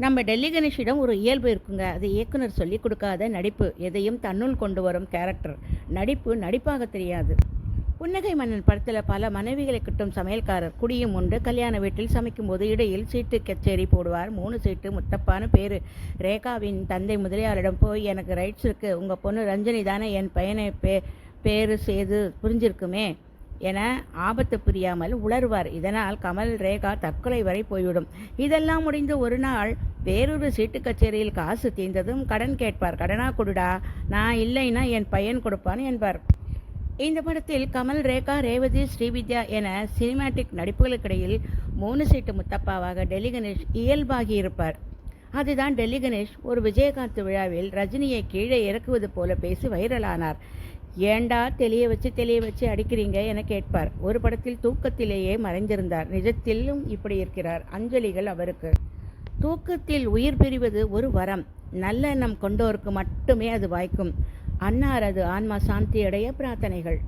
நம்ம டெல்லி கணேஷிடம் ஒரு இயல்பு இருக்குங்க. அது இயக்குனர் சொல்லிக் கொடுக்காத நடிப்பு. எதையும் தன்னுள் கொண்டு வரும் கேரக்டர். நடிப்பு நடிப்பாக தெரியாது. புன்னகை மன்னன் படத்தில் பல மனைவிகளை கிட்டும் சமையல்காரர். குடியும் உண்டு கல்யாண வீட்டில் சமைக்கும்போது இடையில் சீட்டு கச்சேரி போடுவார். 3 சீட்டு முத்தப்பான்னு பேர். ரேகாவின் தந்தை முதலியாரிடம் போய், எனக்கு ரைட்ஸ் இருக்குது, உங்கள் பொண்ணு ரஞ்சனி தானே என் பையனை பேரு சேது புரிஞ்சிருக்குமே என ஆபத்து புரியாமல் உளறுவார். இதனால் கமல் ரேகா தற்கொலை வரை போய்விடும். இதெல்லாம் முடிந்து ஒரு நாள் வேறொரு சீட்டு கச்சேரியில் காசு தீர்ந்ததும் கடன் கேட்பார். கடனா கொடுடா, நான் இல்லைன்னா என் பையன் கொடுப்பான் என்பார். இந்த படத்தில் கமல், ரேகா, ரேவதி, ஸ்ரீவித்யா என சினிமாட்டிக் நடிப்புகளுக்கிடையில் 3 சீட்டு முத்தப்பாவாக டெல்லி கணேஷ் இயல்பாகி இருப்பார். அதுதான் டெல்லி கணேஷ் ஒரு விஜயகாந்த் விழாவில் ரஜினியை கீழே இறக்குவது போல பேசி வைரலானார். ஏண்டா தெளிய வச்சு அடிக்கிறீங்க என கேட்பார். ஒரு படத்தில் தூக்கத்திலேயே மறைந்திருந்தார். நிஜத்திலும் இப்படி இருக்கிறார். அஞ்சலிகள் அவருக்கு. தூக்கத்தில் உயிர் பிரிவது ஒரு வரம். நல்லெண்ணம் கொண்டோருக்கு மட்டுமே அது வாய்க்கும். அன்னாரது ஆன்மா சாந்தியடைய பிரார்த்தனைகள்.